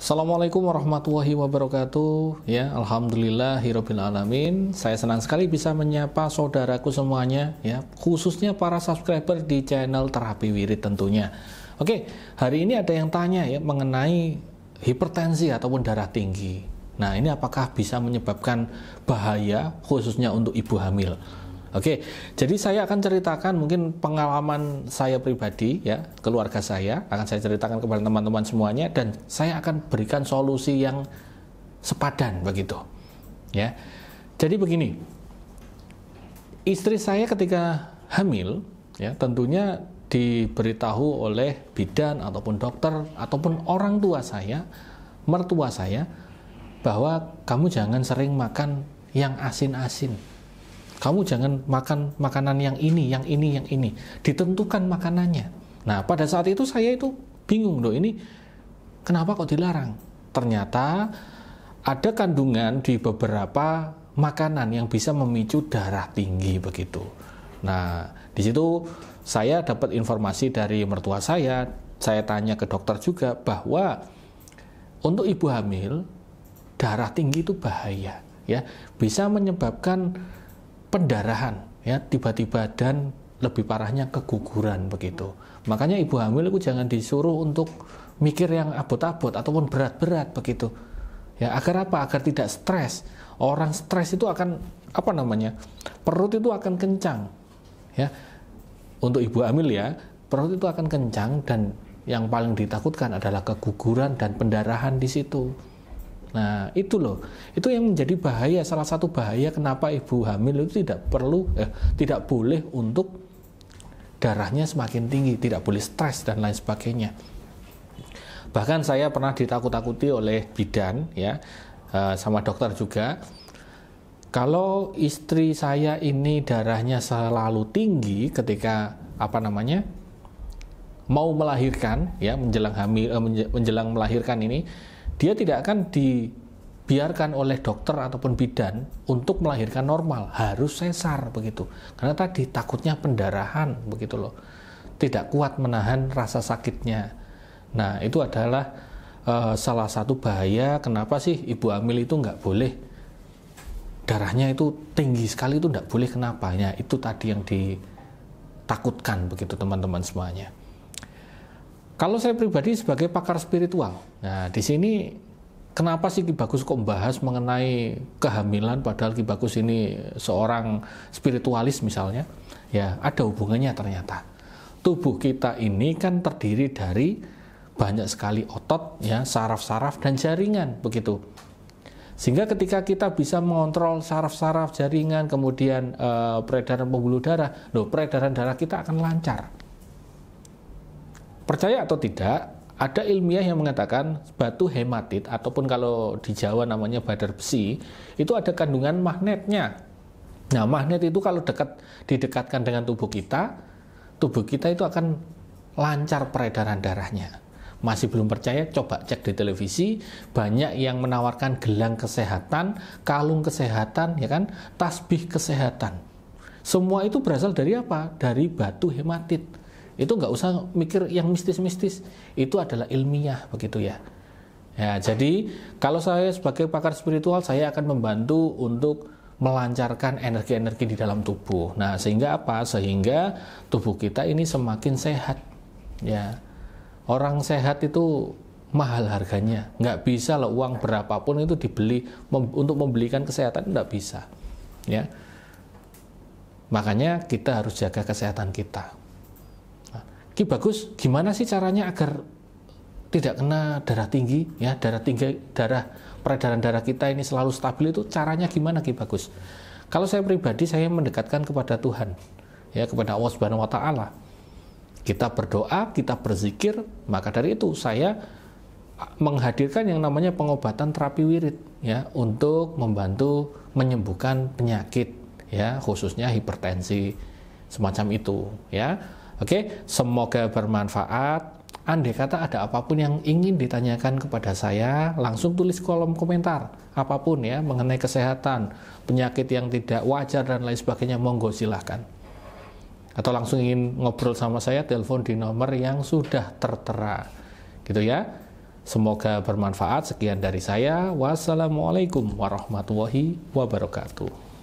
Assalamualaikum warahmatullahi wabarakatuh. Ya, alhamdulillahirabbil alamin. Saya senang sekali bisa menyapa saudaraku semuanya, ya, khususnya para subscriber di channel Terapi Wirid tentunya. Oke, hari ini ada yang tanya ya mengenai hipertensi ataupun darah tinggi. Nah, ini apakah bisa menyebabkan bahaya khususnya untuk ibu hamil? Oke, jadi saya akan ceritakan mungkin pengalaman saya pribadi, ya, keluarga saya, akan saya ceritakan kepada teman-teman semuanya, dan saya akan berikan solusi yang sepadan begitu, ya. Jadi begini, istri saya ketika hamil, ya, tentunya diberitahu oleh bidan ataupun dokter ataupun orang tua saya, mertua saya, bahwa kamu jangan sering makan yang asin-asin. Kamu jangan makan makanan yang ini. Ditentukan makanannya. Nah, pada saat itu saya itu bingung loh, ini kenapa kok dilarang? Ternyata ada kandungan di beberapa makanan yang bisa memicu darah tinggi begitu. Nah, di situ saya dapat informasi dari mertua saya tanya ke dokter juga bahwa untuk ibu hamil darah tinggi itu bahaya, ya, bisa menyebabkan pendarahan, ya, tiba-tiba, dan lebih parahnya keguguran begitu. Makanya ibu hamil itu jangan disuruh untuk mikir yang abot-abot ataupun berat-berat begitu. Ya, agar apa? Agar tidak stres. Orang stres itu akan perut itu akan kencang. Ya. Untuk ibu hamil ya, perut itu akan kencang, dan yang paling ditakutkan adalah keguguran dan pendarahan di situ. Nah, itu loh, itu yang menjadi bahaya, salah satu bahaya kenapa ibu hamil itu tidak boleh untuk darahnya semakin tinggi, tidak boleh stres dan lain sebagainya. Bahkan saya pernah ditakut-takuti oleh bidan, ya, sama dokter juga, kalau istri saya ini darahnya selalu tinggi ketika mau melahirkan, ya, menjelang melahirkan ini, dia tidak akan dibiarkan oleh dokter ataupun bidan untuk melahirkan normal, harus sesar begitu. Karena tadi takutnya pendarahan begitu loh, tidak kuat menahan rasa sakitnya. Nah, itu adalah salah satu bahaya kenapa sih ibu hamil itu nggak boleh darahnya itu tinggi sekali, itu nggak boleh. Kenapa? Ya, itu tadi yang ditakutkan begitu teman-teman semuanya. Kalau saya pribadi sebagai pakar spiritual, nah di sini kenapa sih Ki Bagus kok membahas mengenai kehamilan, padahal Ki Bagus ini seorang spiritualis misalnya? Ya, ada hubungannya ternyata. Tubuh kita ini kan terdiri dari banyak sekali otot, ya, saraf-saraf dan jaringan begitu. Sehingga ketika kita bisa mengontrol saraf-saraf, jaringan, kemudian peredaran pembuluh darah, peredaran darah kita akan lancar. Percaya atau tidak, ada ilmiah yang mengatakan batu hematit, ataupun kalau di Jawa namanya badar besi, itu ada kandungan magnetnya. Nah, magnet itu kalau didekatkan dengan tubuh kita itu akan lancar peredaran darahnya. Masih belum percaya? Coba cek di televisi, banyak yang menawarkan gelang kesehatan, kalung kesehatan, ya kan, tasbih kesehatan. Semua itu berasal dari apa? Dari batu hematit. Itu nggak usah mikir yang mistis-mistis, itu adalah ilmiah begitu ya. Ya, jadi kalau saya sebagai pakar spiritual, saya akan membantu untuk melancarkan energi-energi di dalam tubuh. Nah, sehingga apa? Sehingga tubuh kita ini semakin sehat. Ya, orang sehat itu mahal harganya, nggak bisa loh uang berapapun itu dibeli untuk membelikan kesehatan, nggak bisa. Ya, makanya kita harus jaga kesehatan kita. Ki Bagus, gimana sih caranya agar tidak kena darah tinggi, ya, peredaran darah kita ini selalu stabil, itu caranya gimana Ki Bagus? Kalau saya pribadi, saya mendekatkan kepada Tuhan, ya, kepada Allah Subhanahu wa taala. Kita berdoa, kita berzikir, maka dari itu saya menghadirkan yang namanya pengobatan terapi wirid, ya, untuk membantu menyembuhkan penyakit, ya, khususnya hipertensi semacam itu, ya. Oke, semoga bermanfaat. Andai kata ada apapun yang ingin ditanyakan kepada saya, langsung tulis kolom komentar apapun, ya, mengenai kesehatan, penyakit yang tidak wajar dan lain sebagainya, monggo silahkan. Atau langsung ingin ngobrol sama saya, telepon di nomor yang sudah tertera, gitu ya. Semoga bermanfaat. Sekian dari saya. Wassalamualaikum warahmatullahi wabarakatuh.